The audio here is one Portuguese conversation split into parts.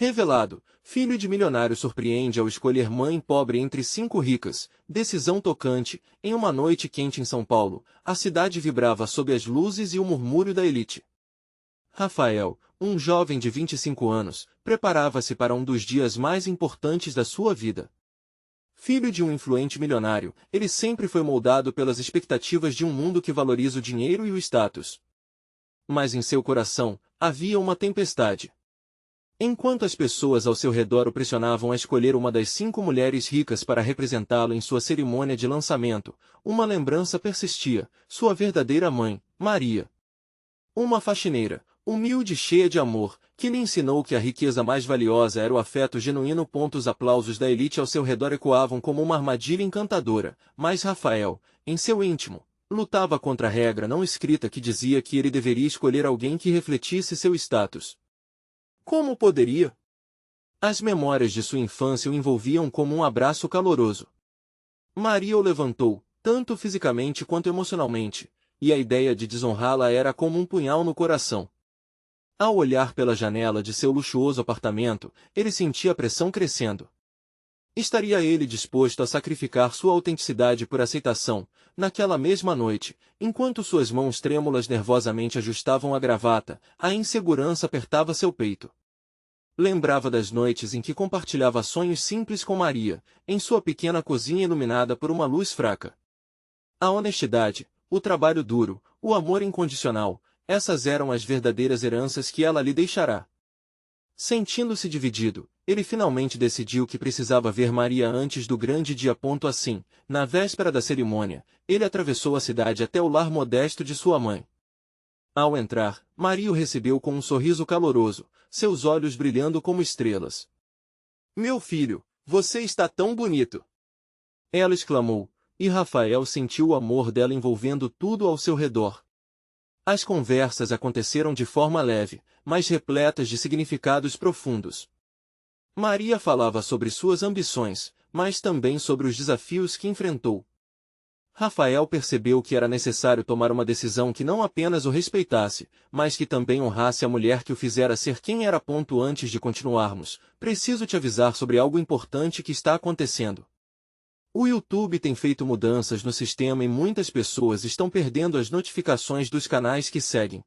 Revelado, filho de milionário surpreende ao escolher mãe pobre entre 5 ricas, decisão tocante, em uma noite quente em São Paulo, a cidade vibrava sob as luzes e o murmúrio da elite. Rafael, um jovem de 25 anos, preparava-se para um dos dias mais importantes da sua vida. Filho de um influente milionário, ele sempre foi moldado pelas expectativas de um mundo que valoriza o dinheiro e o status. Mas em seu coração, havia uma tempestade. Enquanto as pessoas ao seu redor o pressionavam a escolher uma das 5 mulheres ricas para representá-lo em sua cerimônia de lançamento, uma lembrança persistia, sua verdadeira mãe, Maria. Uma faxineira, humilde e cheia de amor, que lhe ensinou que a riqueza mais valiosa era o afeto genuíno. Os aplausos da elite ao seu redor ecoavam como uma armadilha encantadora, mas Rafael, em seu íntimo, lutava contra a regra não escrita que dizia que ele deveria escolher alguém que refletisse seu status. Como poderia? As memórias de sua infância o envolviam como um abraço caloroso. Maria o levantou, tanto fisicamente quanto emocionalmente, e a ideia de desonrá-la era como um punhal no coração. Ao olhar pela janela de seu luxuoso apartamento, ele sentia a pressão crescendo. Estaria ele disposto a sacrificar sua autenticidade por aceitação, naquela mesma noite, enquanto suas mãos trêmulas nervosamente ajustavam a gravata, a insegurança apertava seu peito. Lembrava das noites em que compartilhava sonhos simples com Maria, em sua pequena cozinha iluminada por uma luz fraca. A honestidade, o trabalho duro, o amor incondicional, essas eram as verdadeiras heranças que ela lhe deixará. Sentindo-se dividido, ele finalmente decidiu que precisava ver Maria antes do grande dia. Assim, na véspera da cerimônia, ele atravessou a cidade até o lar modesto de sua mãe. Ao entrar, Maria o recebeu com um sorriso caloroso, seus olhos brilhando como estrelas. "Meu filho, você está tão bonito!" ela exclamou, e Rafael sentiu o amor dela envolvendo tudo ao seu redor. As conversas aconteceram de forma leve, mas repletas de significados profundos. Maria falava sobre suas ambições, mas também sobre os desafios que enfrentou. Rafael percebeu que era necessário tomar uma decisão que não apenas o respeitasse, mas que também honrasse a mulher que o fizera ser quem era. Antes de continuarmos, preciso te avisar sobre algo importante que está acontecendo. O YouTube tem feito mudanças no sistema e muitas pessoas estão perdendo as notificações dos canais que seguem.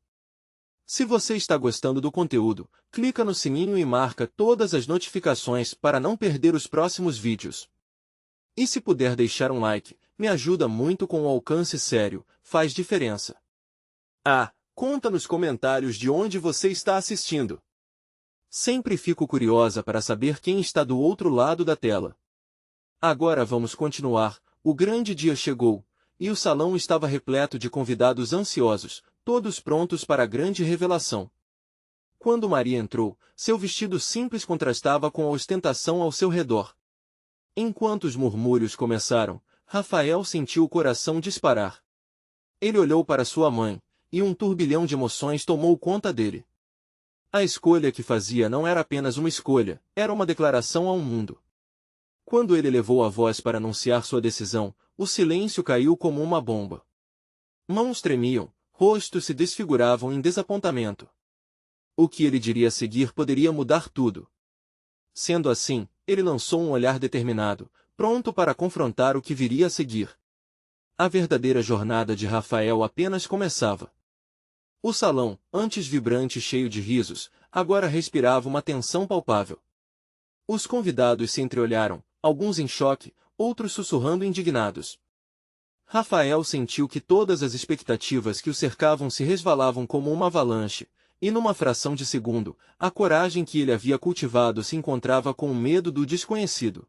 Se você está gostando do conteúdo, clica no sininho e marca todas as notificações para não perder os próximos vídeos. E se puder deixar um like, me ajuda muito com o alcance sério, faz diferença. Conta nos comentários de onde você está assistindo. Sempre fico curiosa para saber quem está do outro lado da tela. Agora vamos continuar. O grande dia chegou, e o salão estava repleto de convidados ansiosos, todos prontos para a grande revelação. Quando Maria entrou, seu vestido simples contrastava com a ostentação ao seu redor. Enquanto os murmúrios começaram, Rafael sentiu o coração disparar. Ele olhou para sua mãe, e um turbilhão de emoções tomou conta dele. A escolha que fazia não era apenas uma escolha, era uma declaração ao mundo. Quando ele levou a voz para anunciar sua decisão, o silêncio caiu como uma bomba. Mãos tremiam, rostos se desfiguravam em desapontamento. O que ele diria a seguir poderia mudar tudo. Sendo assim, ele lançou um olhar determinado, pronto para confrontar o que viria a seguir. A verdadeira jornada de Rafael apenas começava. O salão, antes vibrante e cheio de risos, agora respirava uma tensão palpável. Os convidados se entreolharam, alguns em choque, outros sussurrando indignados. Rafael sentiu que todas as expectativas que o cercavam se resvalavam como uma avalanche, e numa fração de segundo, a coragem que ele havia cultivado se encontrava com o medo do desconhecido.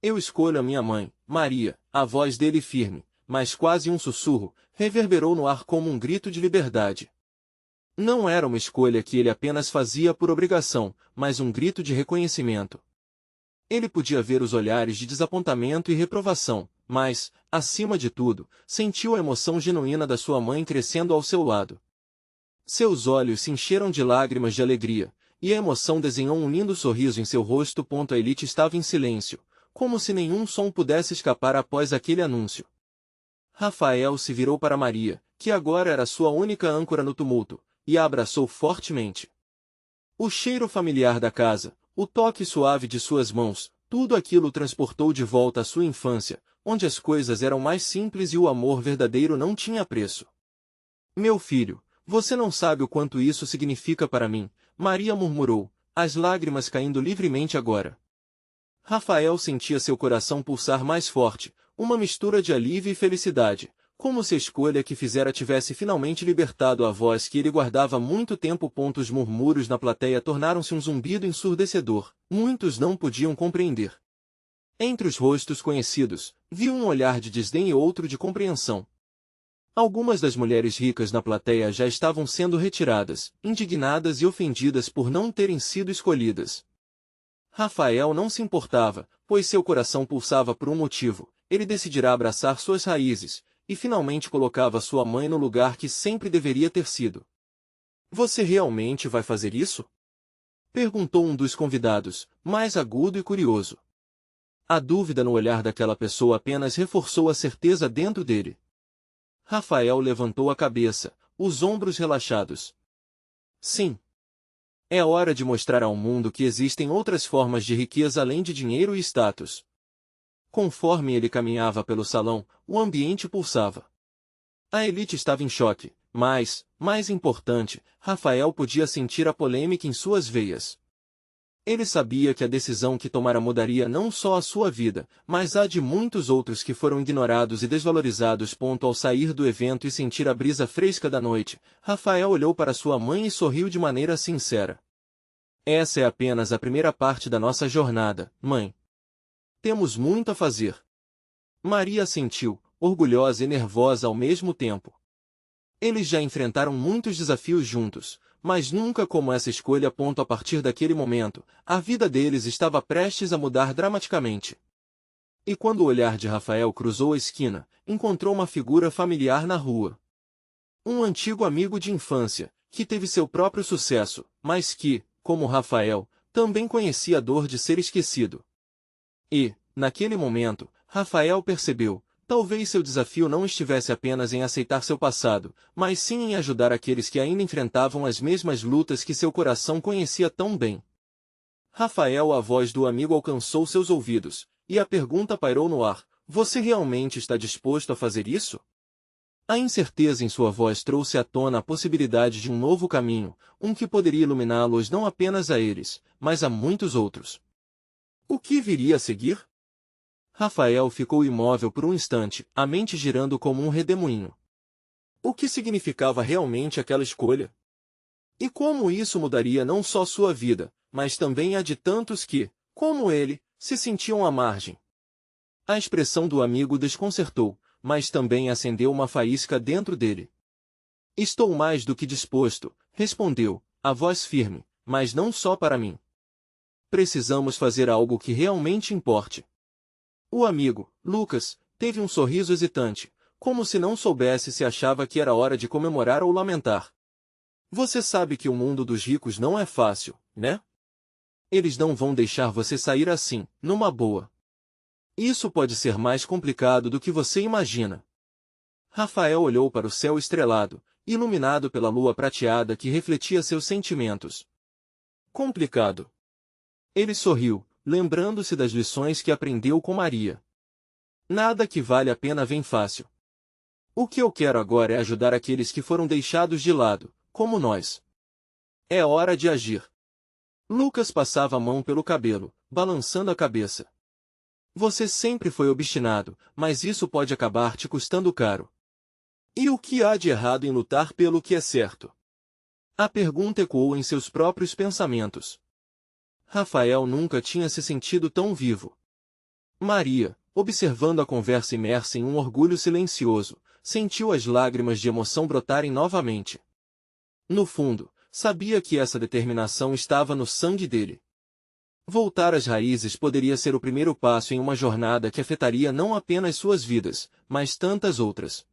"Eu escolho a minha mãe, Maria." A voz dele firme, mas quase um sussurro, reverberou no ar como um grito de liberdade. Não era uma escolha que ele apenas fazia por obrigação, mas um grito de reconhecimento. Ele podia ver os olhares de desapontamento e reprovação, mas, acima de tudo, sentiu a emoção genuína da sua mãe crescendo ao seu lado. Seus olhos se encheram de lágrimas de alegria, e a emoção desenhou um lindo sorriso em seu rosto. A elite estava em silêncio, como se nenhum som pudesse escapar após aquele anúncio. Rafael se virou para Maria, que agora era sua única âncora no tumulto, e a abraçou fortemente. O cheiro familiar da casa, o toque suave de suas mãos, tudo aquilo o transportou de volta à sua infância, onde as coisas eram mais simples e o amor verdadeiro não tinha preço. Meu filho, você não sabe o quanto isso significa para mim, Maria murmurou, as lágrimas caindo livremente agora. Rafael sentia seu coração pulsar mais forte, uma mistura de alívio e felicidade, como se a escolha que fizera tivesse finalmente libertado a voz que ele guardava há muito tempo. Os murmúrios na plateia tornaram-se um zumbido ensurdecedor, muitos não podiam compreender. Entre os rostos conhecidos, viu um olhar de desdém e outro de compreensão. Algumas das mulheres ricas na plateia já estavam sendo retiradas, indignadas e ofendidas por não terem sido escolhidas. Rafael não se importava, pois seu coração pulsava por um motivo: ele decidirá abraçar suas raízes, e finalmente colocava sua mãe no lugar que sempre deveria ter sido. Você realmente vai fazer isso? Perguntou um dos convidados, mais agudo e curioso. A dúvida no olhar daquela pessoa apenas reforçou a certeza dentro dele. Rafael levantou a cabeça, os ombros relaxados. Sim. É hora de mostrar ao mundo que existem outras formas de riqueza além de dinheiro e status. Conforme ele caminhava pelo salão, o ambiente pulsava. A elite estava em choque, mas, mais importante, Rafael podia sentir a polêmica em suas veias. Ele sabia que a decisão que tomara mudaria não só a sua vida, mas a de muitos outros que foram ignorados e desvalorizados. Ao sair do evento e sentir a brisa fresca da noite, Rafael olhou para sua mãe e sorriu de maneira sincera. Essa é apenas a primeira parte da nossa jornada, mãe. Temos muito a fazer. Maria assentiu, orgulhosa e nervosa ao mesmo tempo. Eles já enfrentaram muitos desafios juntos, mas nunca como essa escolha. A partir daquele momento, a vida deles estava prestes a mudar dramaticamente. E quando o olhar de Rafael cruzou a esquina, encontrou uma figura familiar na rua. Um antigo amigo de infância, que teve seu próprio sucesso, mas que, como Rafael, também conhecia a dor de ser esquecido. E, naquele momento, Rafael percebeu, talvez seu desafio não estivesse apenas em aceitar seu passado, mas sim em ajudar aqueles que ainda enfrentavam as mesmas lutas que seu coração conhecia tão bem. Rafael, a voz do amigo alcançou seus ouvidos, e a pergunta pairou no ar: você realmente está disposto a fazer isso? A incerteza em sua voz trouxe à tona a possibilidade de um novo caminho, um que poderia iluminá-los não apenas a eles, mas a muitos outros. O que viria a seguir? Rafael ficou imóvel por um instante, a mente girando como um redemoinho. O que significava realmente aquela escolha? E como isso mudaria não só sua vida, mas também a de tantos que, como ele, se sentiam à margem? A expressão do amigo desconcertou, mas também acendeu uma faísca dentro dele. Estou mais do que disposto, respondeu, a voz firme, mas não só para mim. Precisamos fazer algo que realmente importe. O amigo, Lucas, teve um sorriso hesitante, como se não soubesse se achava que era hora de comemorar ou lamentar. Você sabe que o mundo dos ricos não é fácil, né? Eles não vão deixar você sair assim, numa boa. Isso pode ser mais complicado do que você imagina. Rafael olhou para o céu estrelado, iluminado pela lua prateada que refletia seus sentimentos. Complicado. Ele sorriu, lembrando-se das lições que aprendeu com Maria. Nada que vale a pena vem fácil. O que eu quero agora é ajudar aqueles que foram deixados de lado, como nós. É hora de agir. Lucas passava a mão pelo cabelo, balançando a cabeça. Você sempre foi obstinado, mas isso pode acabar te custando caro. E o que há de errado em lutar pelo que é certo? A pergunta ecoou em seus próprios pensamentos. Rafael nunca tinha se sentido tão vivo. Maria, observando a conversa imersa em um orgulho silencioso, sentiu as lágrimas de emoção brotarem novamente. No fundo, sabia que essa determinação estava no sangue dele. Voltar às raízes poderia ser o primeiro passo em uma jornada que afetaria não apenas suas vidas, mas tantas outras.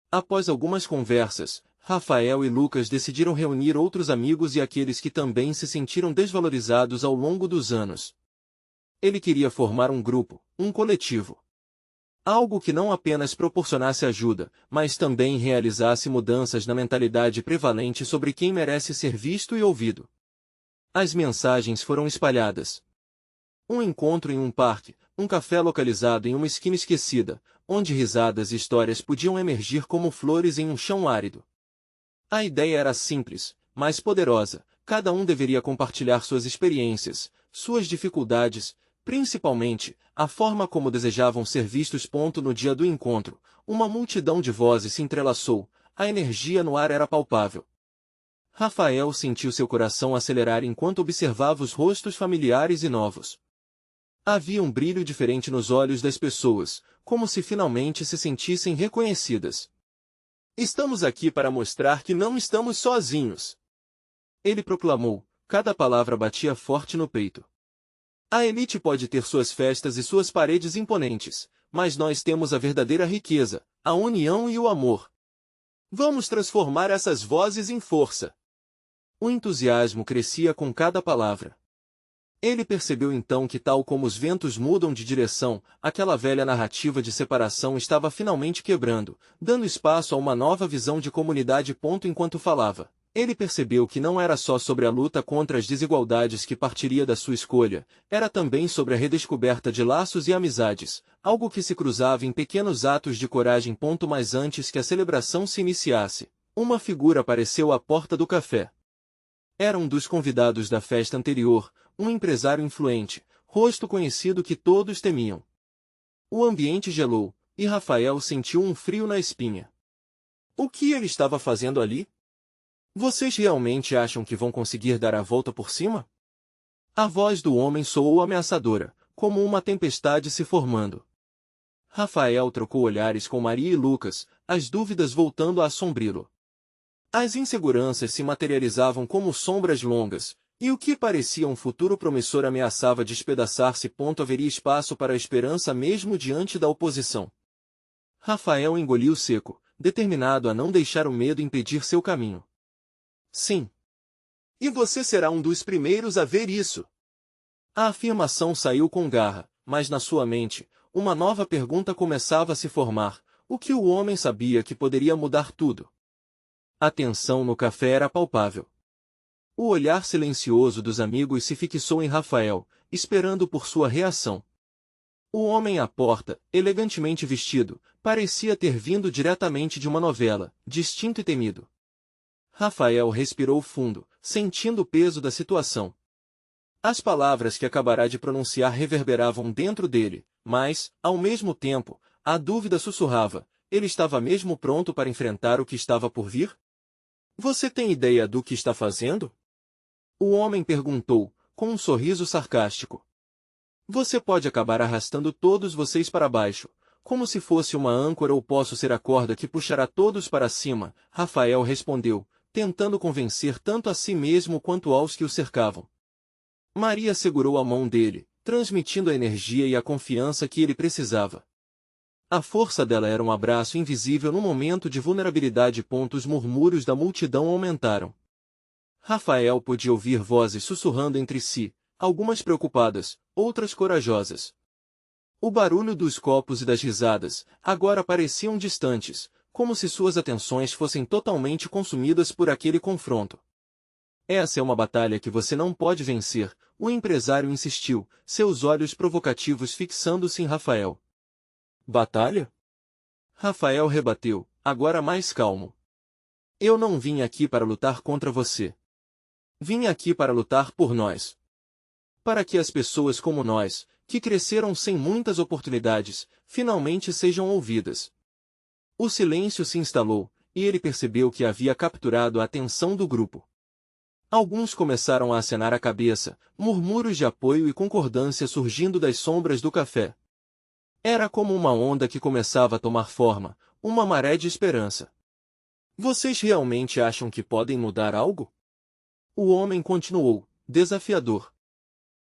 Após algumas conversas, Rafael e Lucas decidiram reunir outros amigos e aqueles que também se sentiram desvalorizados ao longo dos anos. Ele queria formar um grupo, um coletivo. Algo que não apenas proporcionasse ajuda, mas também realizasse mudanças na mentalidade prevalente sobre quem merece ser visto e ouvido. As mensagens foram espalhadas. Um encontro em um parque, um café localizado em uma esquina esquecida, onde risadas e histórias podiam emergir como flores em um chão árido. A ideia era simples, mas poderosa. Cada um deveria compartilhar suas experiências, suas dificuldades, principalmente, a forma como desejavam ser vistos. No dia do encontro, uma multidão de vozes se entrelaçou, a energia no ar era palpável. Rafael sentiu seu coração acelerar enquanto observava os rostos familiares e novos. Havia um brilho diferente nos olhos das pessoas, como se finalmente se sentissem reconhecidas. Estamos aqui para mostrar que não estamos sozinhos. Ele proclamou, cada palavra batia forte no peito. A elite pode ter suas festas e suas paredes imponentes, mas nós temos a verdadeira riqueza, a união e o amor. Vamos transformar essas vozes em força. O entusiasmo crescia com cada palavra. Ele percebeu então que, tal como os ventos mudam de direção, aquela velha narrativa de separação estava finalmente quebrando, dando espaço a uma nova visão de comunidade. Enquanto falava, ele percebeu que não era só sobre a luta contra as desigualdades que partiria da sua escolha, era também sobre a redescoberta de laços e amizades, algo que se cruzava em pequenos atos de coragem. Mas antes que a celebração se iniciasse, uma figura apareceu à porta do café. Era um dos convidados da festa anterior, um empresário influente, rosto conhecido que todos temiam. O ambiente gelou, e Rafael sentiu um frio na espinha. O que ele estava fazendo ali? Vocês realmente acham que vão conseguir dar a volta por cima? A voz do homem soou ameaçadora, como uma tempestade se formando. Rafael trocou olhares com Maria e Lucas, as dúvidas voltando a assombri-lo. As inseguranças se materializavam como sombras longas, e o que parecia um futuro promissor ameaçava despedaçar-se. Haveria espaço para a esperança mesmo diante da oposição. Rafael engoliu seco, determinado a não deixar o medo impedir seu caminho. Sim. E você será um dos primeiros a ver isso. A afirmação saiu com garra, mas na sua mente, uma nova pergunta começava a se formar: o que o homem sabia que poderia mudar tudo? A tensão no café era palpável. O olhar silencioso dos amigos se fixou em Rafael, esperando por sua reação. O homem à porta, elegantemente vestido, parecia ter vindo diretamente de uma novela, distinto e temido. Rafael respirou fundo, sentindo o peso da situação. As palavras que acabará de pronunciar reverberavam dentro dele, mas, ao mesmo tempo, a dúvida sussurrava: ele estava mesmo pronto para enfrentar o que estava por vir? Você tem ideia do que está fazendo? O homem perguntou, com um sorriso sarcástico. Você pode acabar arrastando todos vocês para baixo, como se fosse uma âncora, ou posso ser a corda que puxará todos para cima, Rafael respondeu, tentando convencer tanto a si mesmo quanto aos que o cercavam. Maria segurou a mão dele, transmitindo a energia e a confiança que ele precisava. A força dela era um abraço invisível no momento de vulnerabilidade. Os murmúrios da multidão aumentaram. Rafael podia ouvir vozes sussurrando entre si, algumas preocupadas, outras corajosas. O barulho dos copos e das risadas, agora pareciam distantes, como se suas atenções fossem totalmente consumidas por aquele confronto. Essa é uma batalha que você não pode vencer, o empresário insistiu, seus olhos provocativos fixando-se em Rafael. Batalha? Rafael rebateu, agora mais calmo. Eu não vim aqui para lutar contra você. Vim aqui para lutar por nós. Para que as pessoas como nós, que cresceram sem muitas oportunidades, finalmente sejam ouvidas. O silêncio se instalou, e ele percebeu que havia capturado a atenção do grupo. Alguns começaram a acenar a cabeça, murmúrios de apoio e concordância surgindo das sombras do café. Era como uma onda que começava a tomar forma, uma maré de esperança. Vocês realmente acham que podem mudar algo? O homem continuou, desafiador.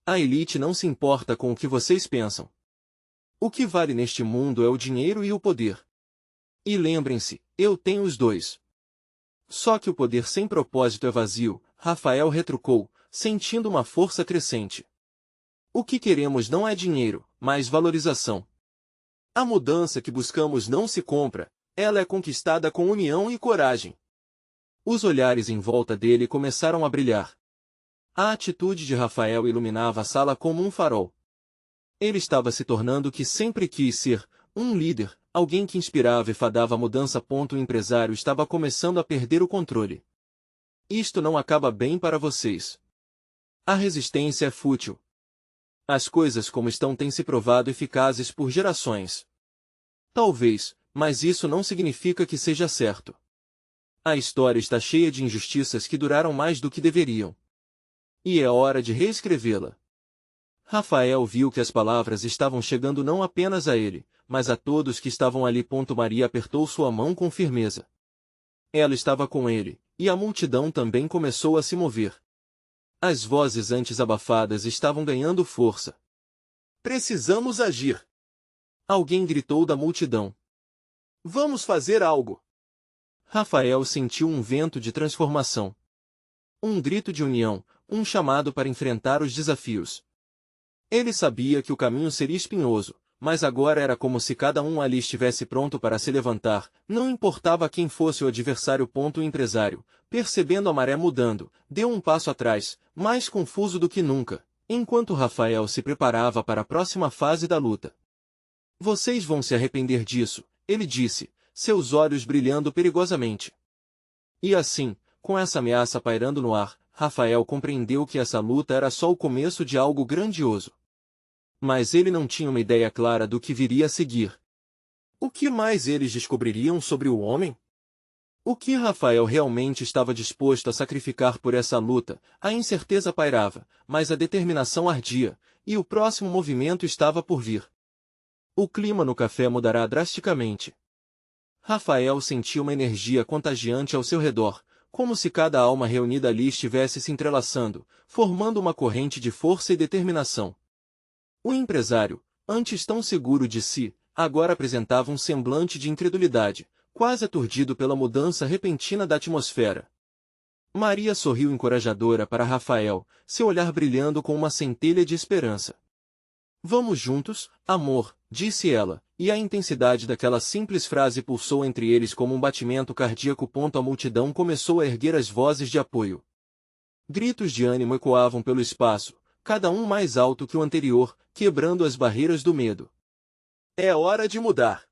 A elite não se importa com o que vocês pensam. O que vale neste mundo é o dinheiro e o poder. E lembrem-se, eu tenho os dois. Só que o poder sem propósito é vazio, Rafael retrucou, sentindo uma força crescente. O que queremos não é dinheiro, mas valorização. A mudança que buscamos não se compra, ela é conquistada com união e coragem. Os olhares em volta dele começaram a brilhar. A atitude de Rafael iluminava a sala como um farol. Ele estava se tornando o que sempre quis ser, um líder, alguém que inspirava e fadava a mudança. O empresário estava começando a perder o controle. Isto não acaba bem para vocês. A resistência é fútil. As coisas como estão têm se provado eficazes por gerações. Talvez, mas isso não significa que seja certo. A história está cheia de injustiças que duraram mais do que deveriam. E é hora de reescrevê-la. Rafael viu que as palavras estavam chegando não apenas a ele, mas a todos que estavam ali. Maria apertou sua mão com firmeza. Ela estava com ele, e a multidão também começou a se mover. As vozes antes abafadas estavam ganhando força. Precisamos agir! Alguém gritou da multidão. Vamos fazer algo! Rafael sentiu um vento de transformação. Um grito de união, um chamado para enfrentar os desafios. Ele sabia que o caminho seria espinhoso, mas agora era como se cada um ali estivesse pronto para se levantar, não importava quem fosse o adversário. O empresário, percebendo a maré mudando, deu um passo atrás, mais confuso do que nunca, enquanto Rafael se preparava para a próxima fase da luta. Vocês vão se arrepender disso, ele disse, seus olhos brilhando perigosamente. E assim, com essa ameaça pairando no ar, Rafael compreendeu que essa luta era só o começo de algo grandioso. Mas ele não tinha uma ideia clara do que viria a seguir. O que mais eles descobririam sobre o homem? O que Rafael realmente estava disposto a sacrificar por essa luta? A incerteza pairava, mas a determinação ardia, e o próximo movimento estava por vir. O clima no café mudará drasticamente. Rafael sentia uma energia contagiante ao seu redor, como se cada alma reunida ali estivesse se entrelaçando, formando uma corrente de força e determinação. O empresário, antes tão seguro de si, agora apresentava um semblante de incredulidade, quase aturdido pela mudança repentina da atmosfera. Maria sorriu encorajadora para Rafael, seu olhar brilhando com uma centelha de esperança. Vamos juntos, amor, disse ela, e a intensidade daquela simples frase pulsou entre eles como um batimento cardíaco. A multidão começou a erguer as vozes de apoio. Gritos de ânimo ecoavam pelo espaço, cada um mais alto que o anterior, quebrando as barreiras do medo. É hora de mudar.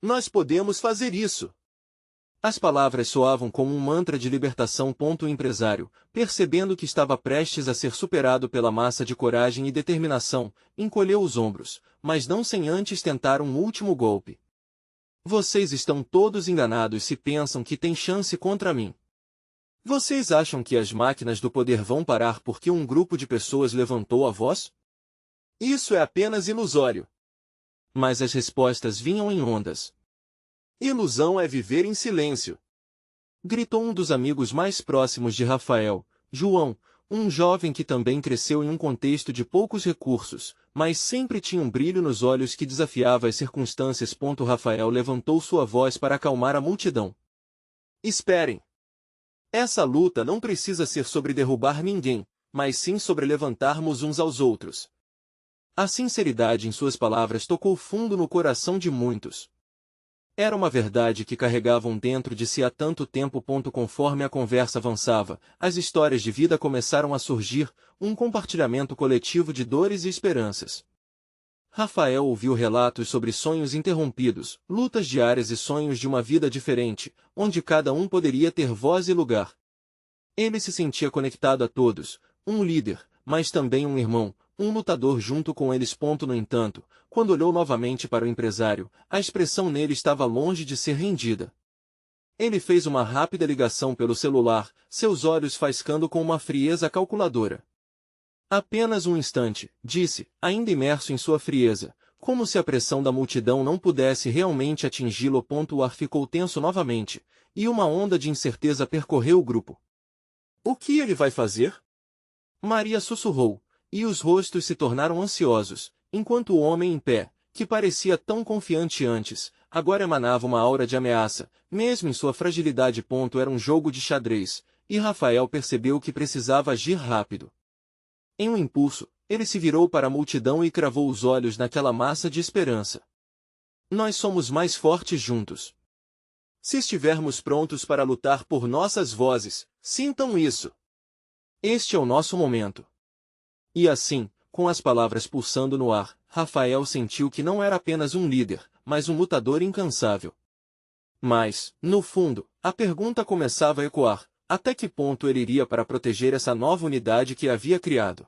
Nós podemos fazer isso. As palavras soavam como um mantra de libertação. O empresário, percebendo que estava prestes a ser superado pela massa de coragem e determinação, encolheu os ombros, mas não sem antes tentar um último golpe. Vocês estão todos enganados se pensam que têm chance contra mim. Vocês acham que as máquinas do poder vão parar porque um grupo de pessoas levantou a voz? Isso é apenas ilusório. Mas as respostas vinham em ondas. Ilusão é viver em silêncio. Gritou um dos amigos mais próximos de Rafael, João, um jovem que também cresceu em um contexto de poucos recursos, mas sempre tinha um brilho nos olhos que desafiava as circunstâncias. Rafael levantou sua voz para acalmar a multidão. Esperem. Essa luta não precisa ser sobre derrubar ninguém, mas sim sobre levantarmos uns aos outros. A sinceridade em suas palavras tocou fundo no coração de muitos. Era uma verdade que carregavam dentro de si há tanto tempo. Conforme a conversa avançava, as histórias de vida começaram a surgir, um compartilhamento coletivo de dores e esperanças. Rafael ouviu relatos sobre sonhos interrompidos, lutas diárias e sonhos de uma vida diferente, onde cada um poderia ter voz e lugar. Ele se sentia conectado a todos, um líder, mas também um irmão, um lutador junto com eles. No entanto, quando olhou novamente para o empresário, a expressão nele estava longe de ser rendida. Ele fez uma rápida ligação pelo celular, seus olhos faiscando com uma frieza calculadora. Apenas um instante, disse, ainda imerso em sua frieza, como se a pressão da multidão não pudesse realmente atingi-lo. O ar ficou tenso novamente, e uma onda de incerteza percorreu o grupo. O que ele vai fazer? Maria sussurrou, e os rostos se tornaram ansiosos, enquanto o homem em pé, que parecia tão confiante antes, agora emanava uma aura de ameaça, mesmo em sua fragilidade. Era um jogo de xadrez, e Rafael percebeu que precisava agir rápido. Em um impulso, ele se virou para a multidão e cravou os olhos naquela massa de esperança. Nós somos mais fortes juntos. Se estivermos prontos para lutar por nossas vozes, sintam isso. Este é o nosso momento. E assim, com as palavras pulsando no ar, Rafael sentiu que não era apenas um líder, mas um lutador incansável. Mas, no fundo, a pergunta começava a ecoar: até que ponto ele iria para proteger essa nova unidade que havia criado?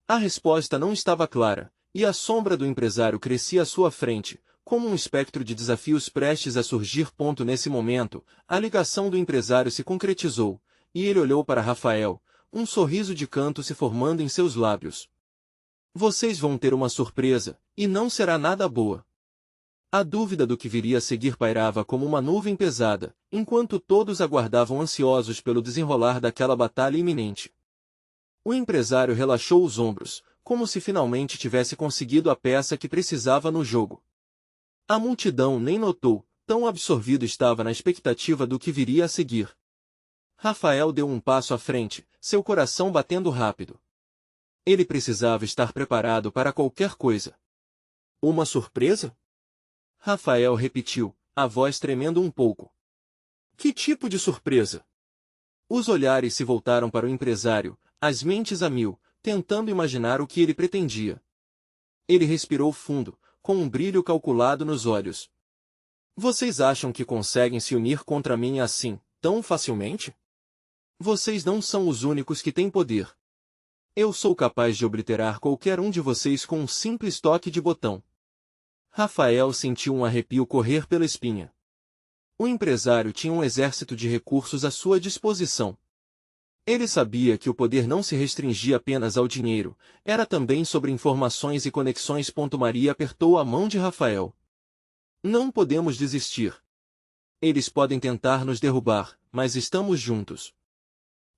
A resposta não estava clara, e a sombra do empresário crescia à sua frente, como um espectro de desafios prestes a surgir. Nesse momento, a ligação do empresário se concretizou, e ele olhou para Rafael, um sorriso de canto se formando em seus lábios. Vocês vão ter uma surpresa, e não será nada boa. A dúvida do que viria a seguir pairava como uma nuvem pesada, enquanto todos aguardavam ansiosos pelo desenrolar daquela batalha iminente. O empresário relaxou os ombros, como se finalmente tivesse conseguido a peça que precisava no jogo. A multidão nem notou, tão absorvido estava na expectativa do que viria a seguir. Rafael deu um passo à frente, seu coração batendo rápido. Ele precisava estar preparado para qualquer coisa. Uma surpresa? Rafael repetiu, a voz tremendo um pouco. Que tipo de surpresa? Os olhares se voltaram para o empresário, as mentes a mil, tentando imaginar o que ele pretendia. Ele respirou fundo, com um brilho calculado nos olhos. Vocês acham que conseguem se unir contra mim assim, tão facilmente? Vocês não são os únicos que têm poder. Eu sou capaz de obliterar qualquer um de vocês com um simples toque de botão. Rafael sentiu um arrepio correr pela espinha. O empresário tinha um exército de recursos à sua disposição. Ele sabia que o poder não se restringia apenas ao dinheiro, era também sobre informações e conexões. Maria apertou a mão de Rafael. Não podemos desistir. Eles podem tentar nos derrubar, mas estamos juntos.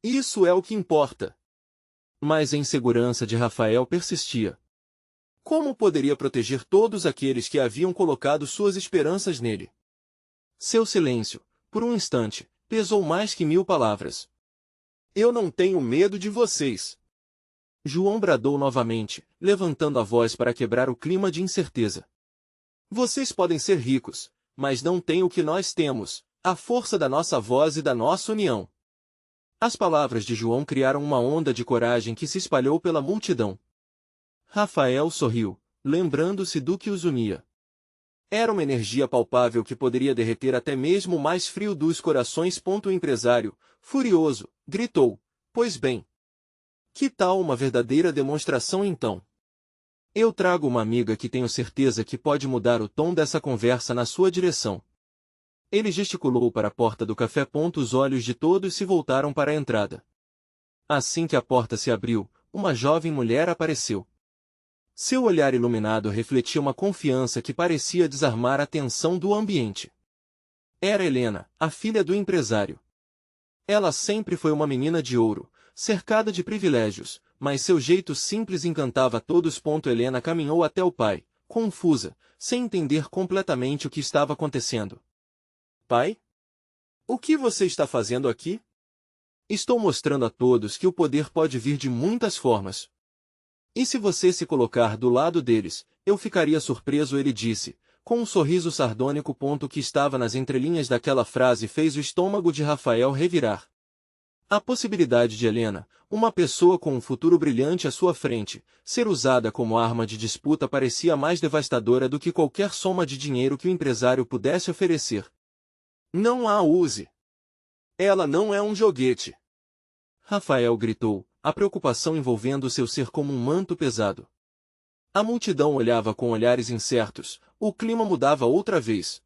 Isso é o que importa. Mas a insegurança de Rafael persistia. Como poderia proteger todos aqueles que haviam colocado suas esperanças nele? Seu silêncio, por um instante, pesou mais que 1000 palavras. Eu não tenho medo de vocês. João bradou novamente, levantando a voz para quebrar o clima de incerteza. Vocês podem ser ricos, mas não têm o que nós temos, a força da nossa voz e da nossa união. As palavras de João criaram uma onda de coragem que se espalhou pela multidão. Rafael sorriu, lembrando-se do que os unia. Era uma energia palpável que poderia derreter até mesmo o mais frio dos corações. O empresário, furioso, gritou, pois bem. Que tal uma verdadeira demonstração então? Eu trago uma amiga que tenho certeza que pode mudar o tom dessa conversa na sua direção. Ele gesticulou para a porta do café. Os olhos de todos se voltaram para a entrada. Assim que a porta se abriu, uma jovem mulher apareceu. Seu olhar iluminado refletia uma confiança que parecia desarmar a tensão do ambiente. Era Helena, a filha do empresário. Ela sempre foi uma menina de ouro, cercada de privilégios, mas seu jeito simples encantava todos. Helena caminhou até o pai, confusa, sem entender completamente o que estava acontecendo. Pai? O que você está fazendo aqui? Estou mostrando a todos que o poder pode vir de muitas formas. E se você se colocar do lado deles, eu ficaria surpreso, ele disse, com um sorriso sardônico. Que estava nas entrelinhas daquela frase fez o estômago de Rafael revirar. A possibilidade de Helena, uma pessoa com um futuro brilhante à sua frente, ser usada como arma de disputa parecia mais devastadora do que qualquer soma de dinheiro que o empresário pudesse oferecer. Não a use. Ela não é um joguete. Rafael gritou, a preocupação envolvendo seu ser como um manto pesado. A multidão olhava com olhares incertos, o clima mudava outra vez.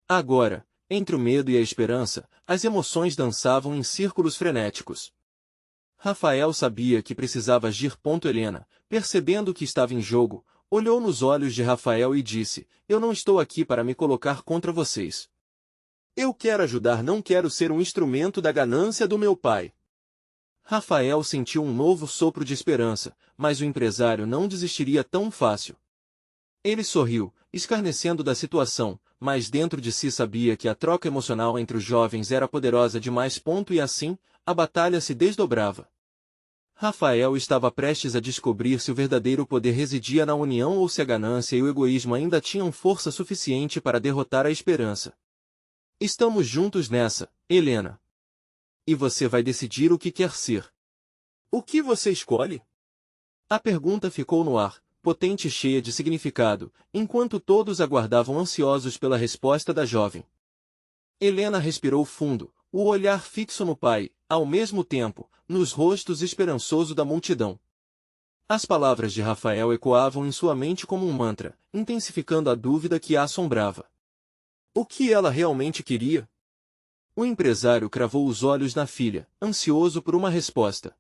Agora, entre o medo e a esperança, as emoções dançavam em círculos frenéticos. Rafael sabia que precisava agir. Helena, percebendo o que estava em jogo, olhou nos olhos de Rafael e disse, eu não estou aqui para me colocar contra vocês. Eu quero ajudar, não quero ser um instrumento da ganância do meu pai. Rafael sentiu um novo sopro de esperança, mas o empresário não desistiria tão fácil. Ele sorriu, escarnecendo da situação, mas dentro de si sabia que a troca emocional entre os jovens era poderosa demais. E assim, a batalha se desdobrava. Rafael estava prestes a descobrir se o verdadeiro poder residia na união ou se a ganância e o egoísmo ainda tinham força suficiente para derrotar a esperança. Estamos juntos nessa, Helena. E você vai decidir o que quer ser. O que você escolhe? A pergunta ficou no ar, potente e cheia de significado, enquanto todos aguardavam ansiosos pela resposta da jovem. Helena respirou fundo, o olhar fixo no pai, ao mesmo tempo, nos rostos esperançoso da multidão. As palavras de Rafael ecoavam em sua mente como um mantra, intensificando a dúvida que a assombrava. O que ela realmente queria? O empresário cravou os olhos na filha, ansioso por uma resposta.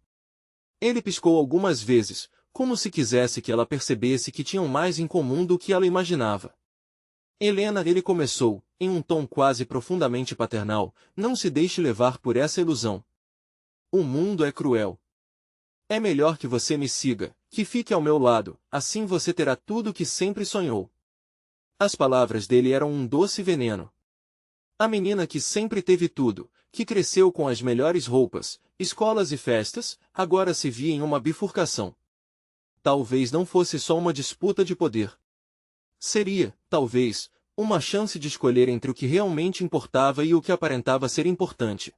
Ele piscou algumas vezes, como se quisesse que ela percebesse que tinham mais em comum do que ela imaginava. Helena, ele começou, em um tom quase profundamente paternal, não se deixe levar por essa ilusão. O mundo é cruel. É melhor que você me siga, que fique ao meu lado, assim você terá tudo o que sempre sonhou. As palavras dele eram um doce veneno. A menina que sempre teve tudo, que cresceu com as melhores roupas, escolas e festas, agora se via em uma bifurcação. Talvez não fosse só uma disputa de poder. Seria, talvez, uma chance de escolher entre o que realmente importava e o que aparentava ser importante.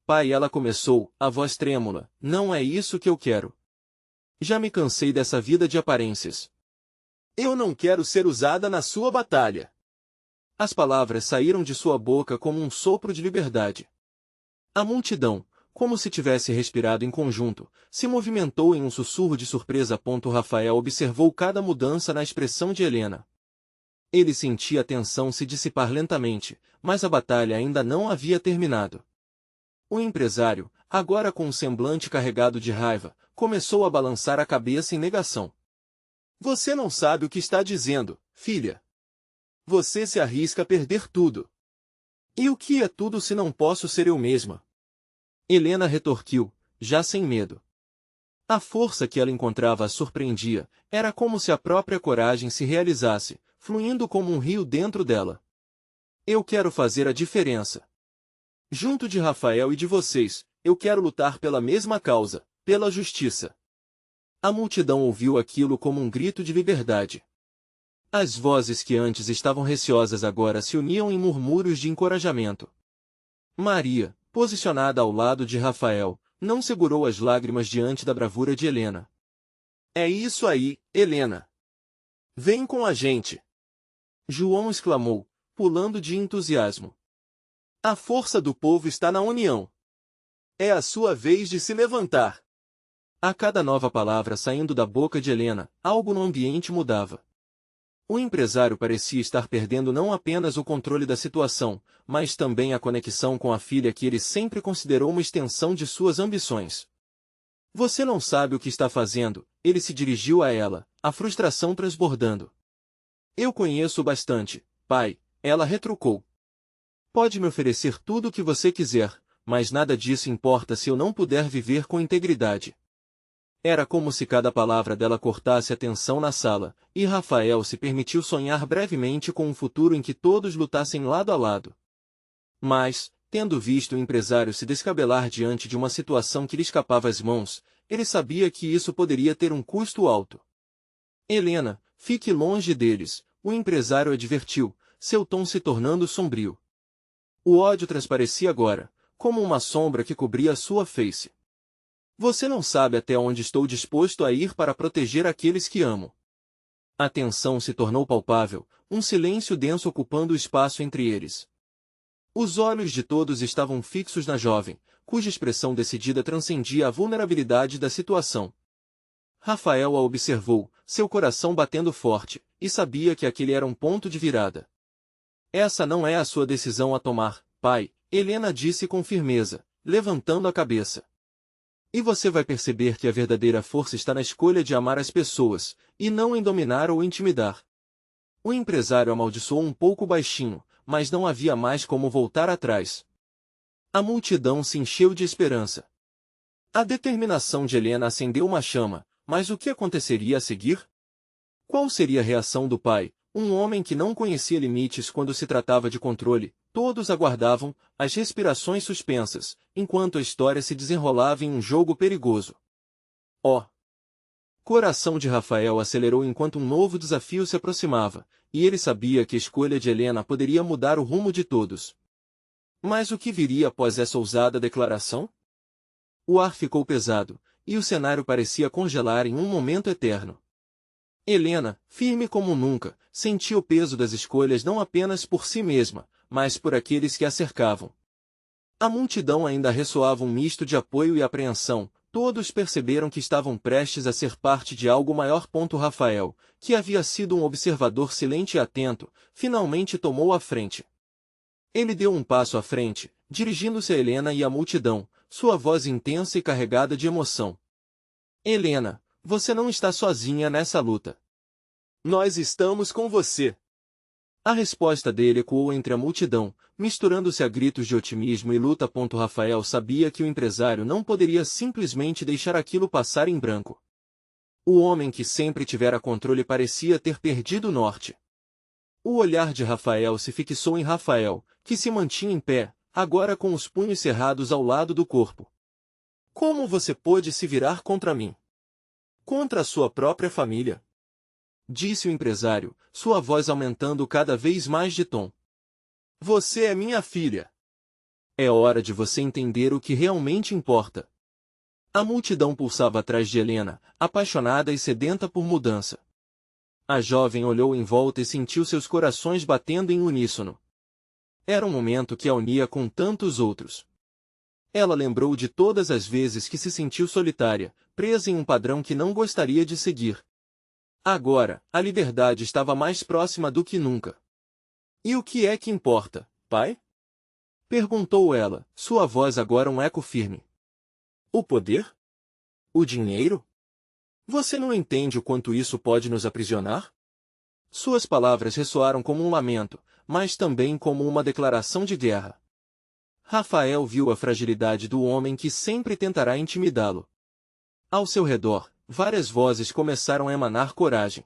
Pai, ela começou, a voz trêmula, não é isso que eu quero. Já me cansei dessa vida de aparências. Eu não quero ser usada na sua batalha. As palavras saíram de sua boca como um sopro de liberdade. A multidão, como se tivesse respirado em conjunto, se movimentou em um sussurro de surpresa. Rafael observou cada mudança na expressão de Helena. Ele sentia a tensão se dissipar lentamente, mas a batalha ainda não havia terminado. O empresário, agora com um semblante carregado de raiva, começou a balançar a cabeça em negação. Você não sabe o que está dizendo, filha. Você se arrisca a perder tudo. E o que é tudo se não posso ser eu mesma? Helena retorquiu, já sem medo. A força que ela encontrava a surpreendia, era como se a própria coragem se realizasse, fluindo como um rio dentro dela. Eu quero fazer a diferença. Junto de Rafael e de vocês, eu quero lutar pela mesma causa, pela justiça. A multidão ouviu aquilo como um grito de liberdade. As vozes que antes estavam receosas agora se uniam em murmúrios de encorajamento. Maria, posicionada ao lado de Rafael, não segurou as lágrimas diante da bravura de Helena. É isso aí, Helena. Vem com a gente. João exclamou, pulando de entusiasmo. A força do povo está na união. É a sua vez de se levantar. A cada nova palavra saindo da boca de Helena, algo no ambiente mudava. O empresário parecia estar perdendo não apenas o controle da situação, mas também a conexão com a filha que ele sempre considerou uma extensão de suas ambições. Você não sabe o que está fazendo, ele se dirigiu a ela, a frustração transbordando. Eu conheço bastante, pai, ela retrucou. Pode me oferecer tudo o que você quiser, mas nada disso importa se eu não puder viver com integridade. Era como se cada palavra dela cortasse a tensão na sala, e Rafael se permitiu sonhar brevemente com um futuro em que todos lutassem lado a lado. Mas, tendo visto o empresário se descabelar diante de uma situação que lhe escapava às mãos, ele sabia que isso poderia ter um custo alto. Helena, fique longe deles, o empresário advertiu, seu tom se tornando sombrio. O ódio transparecia agora, como uma sombra que cobria sua face. Você não sabe até onde estou disposto a ir para proteger aqueles que amo. A tensão se tornou palpável, um silêncio denso ocupando o espaço entre eles. Os olhos de todos estavam fixos na jovem, cuja expressão decidida transcendia a vulnerabilidade da situação. Rafael a observou, seu coração batendo forte, e sabia que aquele era um ponto de virada. Essa não é a sua decisão a tomar, pai, Helena disse com firmeza, levantando a cabeça. E você vai perceber que a verdadeira força está na escolha de amar as pessoas, e não em dominar ou intimidar. O empresário amaldiçoou um pouco baixinho, mas não havia mais como voltar atrás. A multidão se encheu de esperança. A determinação de Helena acendeu uma chama, mas o que aconteceria a seguir? Qual seria a reação do pai, um homem que não conhecia limites quando se tratava de controle? Todos aguardavam, as respirações suspensas, enquanto a história se desenrolava em um jogo perigoso. Oh! Coração de Rafael acelerou enquanto um novo desafio se aproximava, e ele sabia que a escolha de Helena poderia mudar o rumo de todos. Mas o que viria após essa ousada declaração? O ar ficou pesado, e o cenário parecia congelar em um momento eterno. Helena, firme como nunca, sentia o peso das escolhas não apenas por si mesma, mas por aqueles que a cercavam. A multidão ainda ressoava um misto de apoio e apreensão. Todos perceberam que estavam prestes a ser parte de algo maior. Rafael, que havia sido um observador silente e atento, finalmente tomou a frente. Ele deu um passo à frente, dirigindo-se a Helena e à multidão, sua voz intensa e carregada de emoção. Helena, você não está sozinha nessa luta. Nós estamos com você. A resposta dele ecoou entre a multidão, misturando-se a gritos de otimismo e luta. Rafael sabia que o empresário não poderia simplesmente deixar aquilo passar em branco. O homem que sempre tivera controle parecia ter perdido o norte. O olhar de Rafael se fixou em Rafael, que se mantinha em pé, agora com os punhos cerrados ao lado do corpo. Como você pôde se virar contra mim? Contra a sua própria família? Disse o empresário, sua voz aumentando cada vez mais de tom. Você é minha filha. É hora de você entender o que realmente importa. A multidão pulsava atrás de Helena, apaixonada e sedenta por mudança. A jovem olhou em volta e sentiu seus corações batendo em uníssono. Era um momento que a unia com tantos outros. Ela lembrou de todas as vezes que se sentiu solitária, presa em um padrão que não gostaria de seguir. Agora, a liberdade estava mais próxima do que nunca. E o que é que importa, pai? Perguntou ela, sua voz agora um eco firme. O poder? O dinheiro? Você não entende o quanto isso pode nos aprisionar? Suas palavras ressoaram como um lamento, mas também como uma declaração de guerra. Rafael viu a fragilidade do homem que sempre tentará intimidá-lo. Ao seu redor, várias vozes começaram a emanar coragem.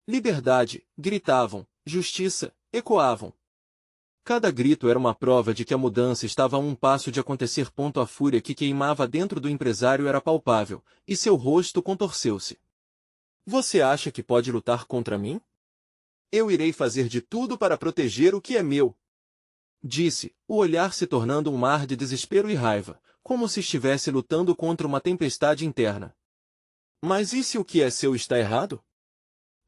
Liberdade, gritavam, justiça, ecoavam. Cada grito era uma prova de que a mudança estava a um passo de acontecer. A fúria que queimava dentro do empresário era palpável, e seu rosto contorceu-se. Você acha que pode lutar contra mim? Eu irei fazer de tudo para proteger o que é meu. Disse, o olhar se tornando um mar de desespero e raiva, como se estivesse lutando contra uma tempestade interna. Mas e se o que é seu está errado?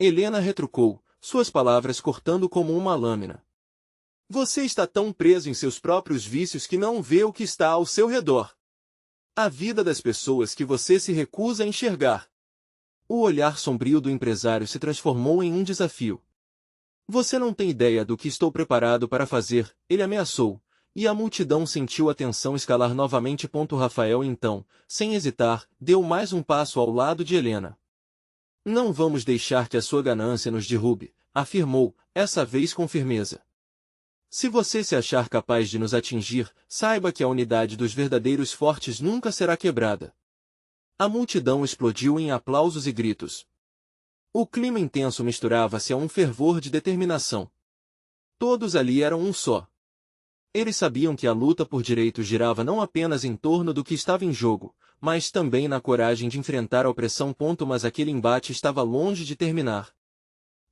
Helena retrucou, suas palavras cortando como uma lâmina. Você está tão preso em seus próprios vícios que não vê o que está ao seu redor. A vida das pessoas que você se recusa a enxergar. O olhar sombrio do empresário se transformou em um desafio. Você não tem ideia do que estou preparado para fazer, ele ameaçou, e a multidão sentiu a tensão escalar novamente. Rafael então, sem hesitar, deu mais um passo ao lado de Helena. Não vamos deixar que a sua ganância nos derrube, afirmou, essa vez com firmeza. Se você se achar capaz de nos atingir, saiba que a unidade dos verdadeiros fortes nunca será quebrada. A multidão explodiu em aplausos e gritos. O clima intenso misturava-se a um fervor de determinação. Todos ali eram um só. Eles sabiam que a luta por direitos girava não apenas em torno do que estava em jogo, mas também na coragem de enfrentar a opressão. Mas aquele embate estava longe de terminar.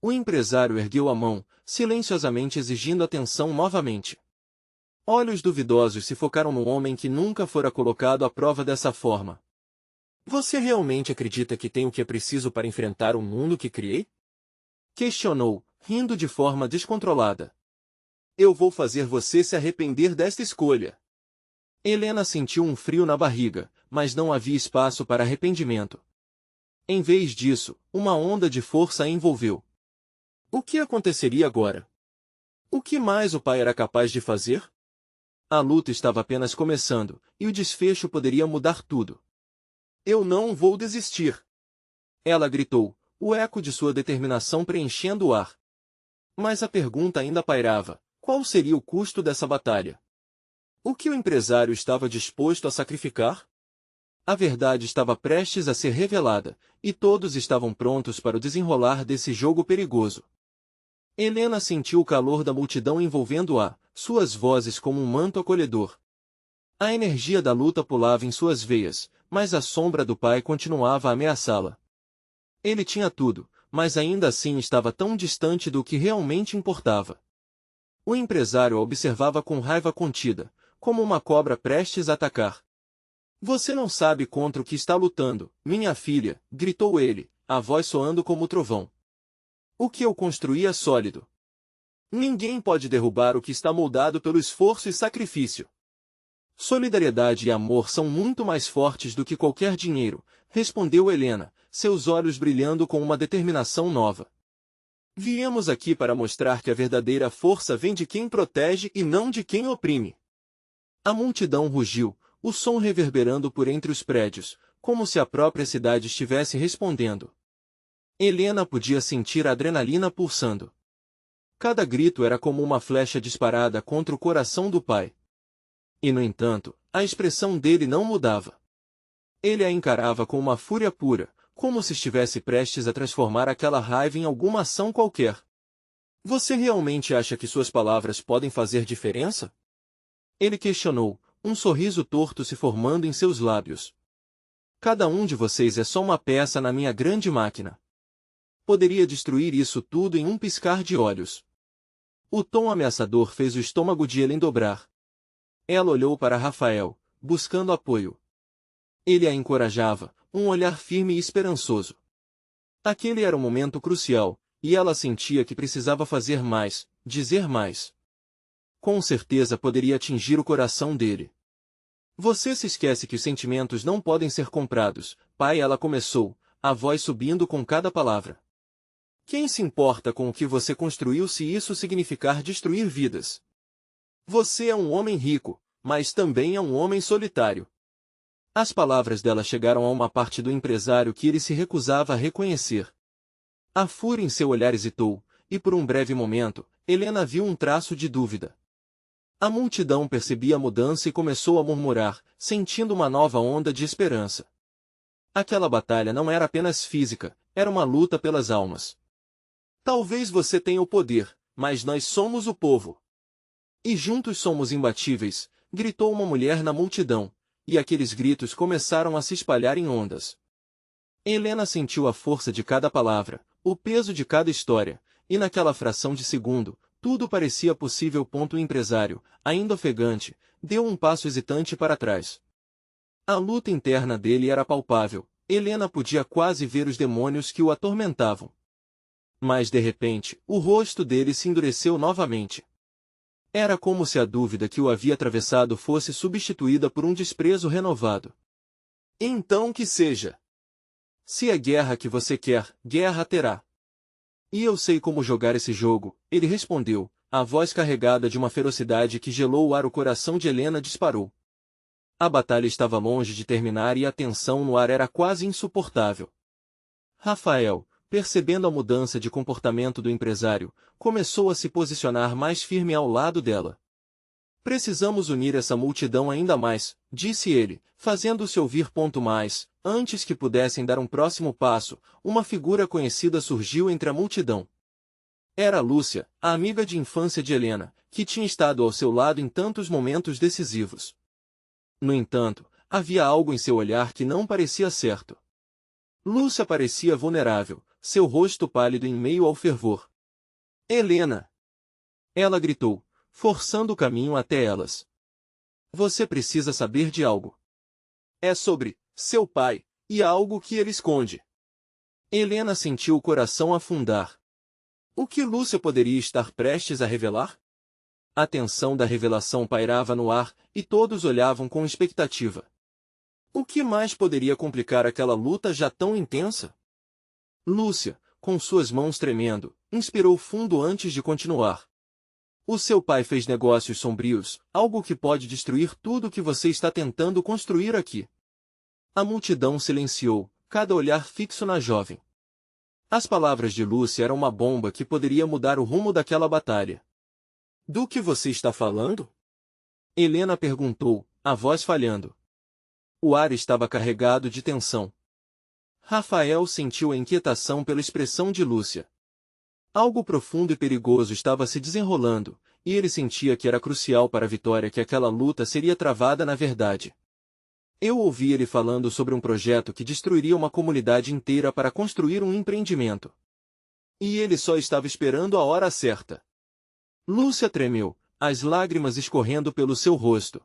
O empresário ergueu a mão, silenciosamente exigindo atenção novamente. Olhos duvidosos se focaram no homem que nunca fora colocado à prova dessa forma. Você realmente acredita que tem o que é preciso para enfrentar o mundo que criei? Questionou, rindo de forma descontrolada. Eu vou fazer você se arrepender desta escolha. Helena sentiu um frio na barriga, mas não havia espaço para arrependimento. Em vez disso, uma onda de força a envolveu. O que aconteceria agora? O que mais o pai era capaz de fazer? A luta estava apenas começando, e o desfecho poderia mudar tudo. Eu não vou desistir. Ela gritou, o eco de sua determinação preenchendo o ar. Mas a pergunta ainda pairava, qual seria o custo dessa batalha? O que o empresário estava disposto a sacrificar? A verdade estava prestes a ser revelada, e todos estavam prontos para o desenrolar desse jogo perigoso. Helena sentiu o calor da multidão envolvendo-a, suas vozes como um manto acolhedor. A energia da luta pulava em suas veias, mas a sombra do pai continuava a ameaçá-la. Ele tinha tudo, mas ainda assim estava tão distante do que realmente importava. O empresário a observava com raiva contida, como uma cobra prestes a atacar. Você não sabe contra o que está lutando, minha filha, gritou ele, a voz soando como trovão. O que eu construí é sólido. Ninguém pode derrubar o que está moldado pelo esforço e sacrifício. Solidariedade e amor são muito mais fortes do que qualquer dinheiro, respondeu Helena, seus olhos brilhando com uma determinação nova. Viemos aqui para mostrar que a verdadeira força vem de quem protege e não de quem oprime. A multidão rugiu, o som reverberando por entre os prédios, como se a própria cidade estivesse respondendo. Helena podia sentir a adrenalina pulsando. Cada grito era como uma flecha disparada contra o coração do pai. E, no entanto, a expressão dele não mudava. Ele a encarava com uma fúria pura, como se estivesse prestes a transformar aquela raiva em alguma ação qualquer. Você realmente acha que suas palavras podem fazer diferença? Ele questionou, um sorriso torto se formando em seus lábios. Cada um de vocês é só uma peça na minha grande máquina. Poderia destruir isso tudo em um piscar de olhos. O tom ameaçador fez o estômago de Helen dobrar. Ela olhou para Rafael, buscando apoio. Ele a encorajava, um olhar firme e esperançoso. Aquele era um momento crucial, e ela sentia que precisava fazer mais, dizer mais. Com certeza poderia atingir o coração dele. Você se esquece que os sentimentos não podem ser comprados, pai, ela começou, a voz subindo com cada palavra. Quem se importa com o que você construiu se isso significar destruir vidas? Você é um homem rico, mas também é um homem solitário. As palavras dela chegaram a uma parte do empresário que ele se recusava a reconhecer. A fúria em seu olhar hesitou, e por um breve momento, Helena viu um traço de dúvida. A multidão percebia a mudança e começou a murmurar, sentindo uma nova onda de esperança. Aquela batalha não era apenas física, era uma luta pelas almas. Talvez você tenha o poder, mas nós somos o povo. E juntos somos imbatíveis, gritou uma mulher na multidão, e aqueles gritos começaram a se espalhar em ondas. Helena sentiu a força de cada palavra, o peso de cada história, e naquela fração de segundo, tudo parecia possível. O empresário, ainda ofegante, deu um passo hesitante para trás. A luta interna dele era palpável, Helena podia quase ver os demônios que o atormentavam. Mas de repente, o rosto dele se endureceu novamente. Era como se a dúvida que o havia atravessado fosse substituída por um desprezo renovado. Então que seja. Se é guerra que você quer, guerra terá. E eu sei como jogar esse jogo, ele respondeu, a voz carregada de uma ferocidade que gelou o ar. O coração de Helena disparou. A batalha estava longe de terminar e a tensão no ar era quase insuportável. Rafael, percebendo a mudança de comportamento do empresário, começou a se posicionar mais firme ao lado dela. Precisamos unir essa multidão ainda mais, disse ele, fazendo-se ouvir. Mais, antes que pudessem dar um próximo passo, uma figura conhecida surgiu entre a multidão. Era Lúcia, a amiga de infância de Helena, que tinha estado ao seu lado em tantos momentos decisivos. No entanto, havia algo em seu olhar que não parecia certo. Lúcia parecia vulnerável, seu rosto pálido em meio ao fervor. Helena! Ela gritou, forçando o caminho até elas. Você precisa saber de algo. É sobre seu pai, e algo que ele esconde. Helena sentiu o coração afundar. O que Lúcia poderia estar prestes a revelar? A tensão da revelação pairava no ar, e todos olhavam com expectativa. O que mais poderia complicar aquela luta já tão intensa? Lúcia, com suas mãos tremendo, inspirou fundo antes de continuar. O seu pai fez negócios sombrios, algo que pode destruir tudo o que você está tentando construir aqui. A multidão silenciou, cada olhar fixo na jovem. As palavras de Lúcia eram uma bomba que poderia mudar o rumo daquela batalha. Do que você está falando? Helena perguntou, a voz falhando. O ar estava carregado de tensão. Rafael sentiu a inquietação pela expressão de Lúcia. Algo profundo e perigoso estava se desenrolando, e ele sentia que era crucial para a vitória que aquela luta seria travada na verdade. Eu ouvi ele falando sobre um projeto que destruiria uma comunidade inteira para construir um empreendimento. E ele só estava esperando a hora certa. Lúcia tremeu, as lágrimas escorrendo pelo seu rosto.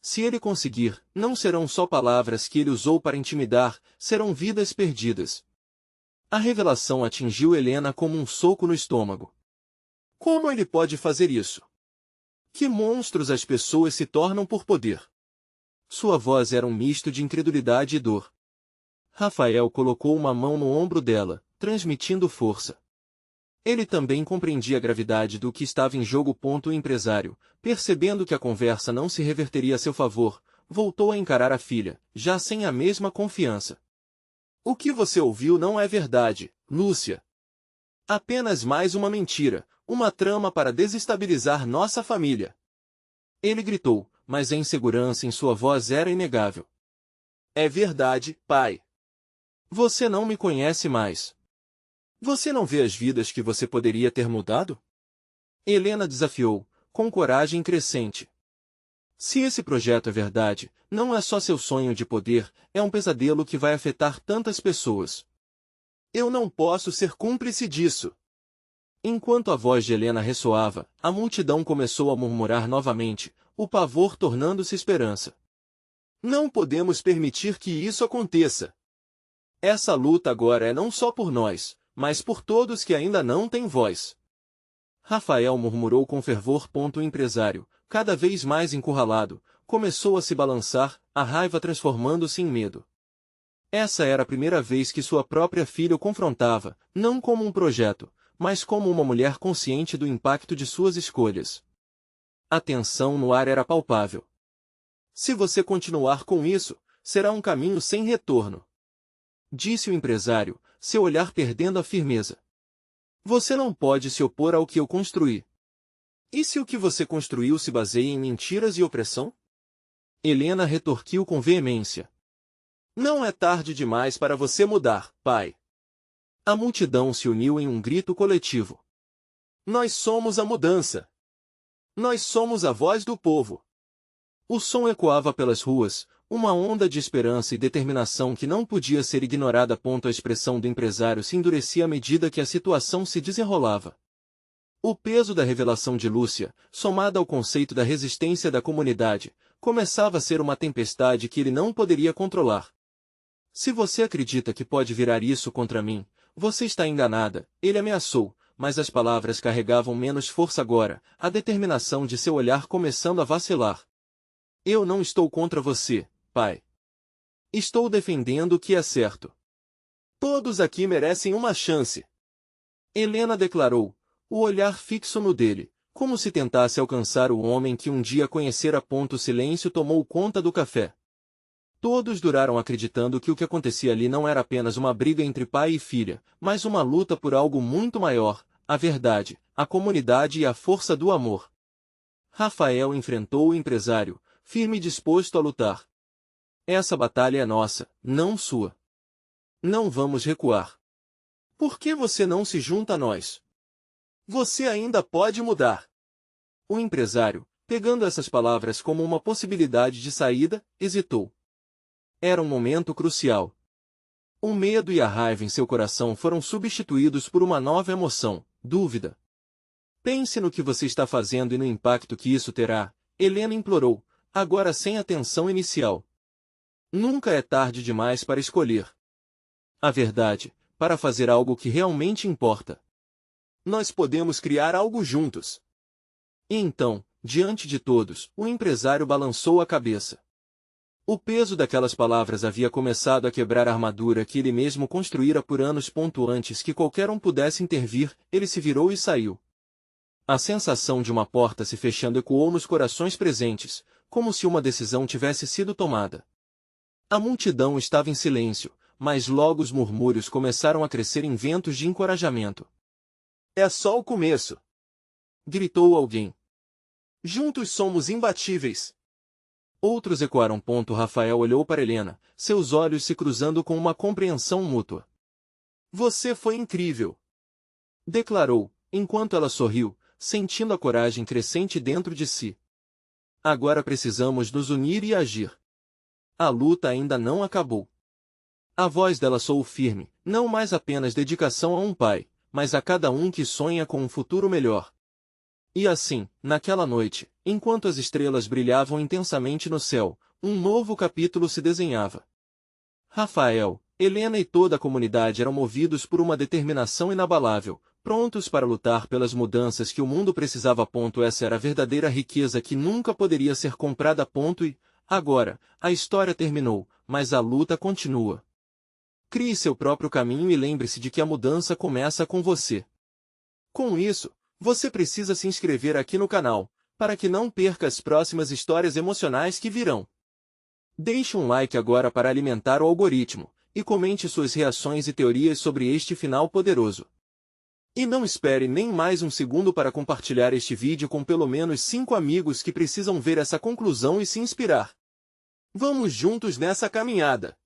Se ele conseguir, não serão só palavras que ele usou para intimidar, serão vidas perdidas. A revelação atingiu Helena como um soco no estômago. Como ele pode fazer isso? Que monstros as pessoas se tornam por poder? Sua voz era um misto de incredulidade e dor. Rafael colocou uma mão no ombro dela, transmitindo força. Ele também compreendia a gravidade do que estava em jogo. O empresário, percebendo que a conversa não se reverteria a seu favor, voltou a encarar a filha, já sem a mesma confiança. O que você ouviu não é verdade, Lúcia. Apenas mais uma mentira, uma trama para desestabilizar nossa família. Ele gritou, mas a insegurança em sua voz era inegável. É verdade, pai. Você não me conhece mais. Você não vê as vidas que você poderia ter mudado? Helena desafiou, com coragem crescente. Se esse projeto é verdade, não é só seu sonho de poder, é um pesadelo que vai afetar tantas pessoas. Eu não posso ser cúmplice disso. Enquanto a voz de Helena ressoava, a multidão começou a murmurar novamente, o pavor tornando-se esperança. Não podemos permitir que isso aconteça. Essa luta agora é não só por nós, mas por todos que ainda não têm voz. Rafael murmurou com fervor. O empresário, cada vez mais encurralado, começou a se balançar, a raiva transformando-se em medo. Essa era a primeira vez que sua própria filha o confrontava, não como um projeto, mas como uma mulher consciente do impacto de suas escolhas. A tensão no ar era palpável. Se você continuar com isso, será um caminho sem retorno, disse o empresário, seu olhar perdendo a firmeza. Você não pode se opor ao que eu construí. E se o que você construiu se baseia em mentiras e opressão? Helena retorquiu com veemência. Não é tarde demais para você mudar, pai. A multidão se uniu em um grito coletivo. Nós somos a mudança. Nós somos a voz do povo. O som ecoava pelas ruas, uma onda de esperança e determinação que não podia ser ignorada. A expressão do empresário se endurecia à medida que a situação se desenrolava. O peso da revelação de Lúcia, somada ao conceito da resistência da comunidade, começava a ser uma tempestade que ele não poderia controlar. Se você acredita que pode virar isso contra mim, você está enganada, ele ameaçou, mas as palavras carregavam menos força agora, a determinação de seu olhar começando a vacilar. Eu não estou contra você, pai. Estou defendendo o que é certo. Todos aqui merecem uma chance. Helena declarou, o olhar fixo no dele, como se tentasse alcançar o homem que um dia conhecera. O silêncio tomou conta do café. Todos duraram acreditando que o que acontecia ali não era apenas uma briga entre pai e filha, mas uma luta por algo muito maior, a verdade, a comunidade e a força do amor. Rafael enfrentou o empresário, firme e disposto a lutar. Essa batalha é nossa, não sua. Não vamos recuar. Por que você não se junta a nós? Você ainda pode mudar. O empresário, pegando essas palavras como uma possibilidade de saída, hesitou. Era um momento crucial. O medo e a raiva em seu coração foram substituídos por uma nova emoção, dúvida. Pense no que você está fazendo e no impacto que isso terá, Helena implorou, agora sem a tensão inicial. Nunca é tarde demais para escolher a verdade, para fazer algo que realmente importa. Nós podemos criar algo juntos. E então, diante de todos, o empresário balançou a cabeça. O peso daquelas palavras havia começado a quebrar a armadura que ele mesmo construíra por anos. Antes que qualquer um pudesse intervir, ele se virou e saiu. A sensação de uma porta se fechando ecoou nos corações presentes, como se uma decisão tivesse sido tomada. A multidão estava em silêncio, mas logo os murmúrios começaram a crescer em ventos de encorajamento. É só o começo! Gritou alguém. Juntos somos imbatíveis! Outros ecoaram. Rafael olhou para Helena, seus olhos se cruzando com uma compreensão mútua. Você foi incrível! Declarou, enquanto ela sorriu, sentindo a coragem crescente dentro de si. Agora precisamos nos unir e agir. A luta ainda não acabou. A voz dela soou firme, não mais apenas dedicação a um pai, mas a cada um que sonha com um futuro melhor. E assim, naquela noite, enquanto as estrelas brilhavam intensamente no céu, um novo capítulo se desenhava. Rafael, Helena e toda a comunidade eram movidos por uma determinação inabalável, prontos para lutar pelas mudanças que o mundo precisava. Essa era a verdadeira riqueza que nunca poderia ser comprada. E, agora, a história terminou, mas a luta continua. Crie seu próprio caminho e lembre-se de que a mudança começa com você. Com isso, você precisa se inscrever aqui no canal, para que não perca as próximas histórias emocionais que virão. Deixe um like agora para alimentar o algoritmo, e comente suas reações e teorias sobre este final poderoso. E não espere nem mais um segundo para compartilhar este vídeo com pelo menos 5 amigos que precisam ver essa conclusão e se inspirar. Vamos juntos nessa caminhada!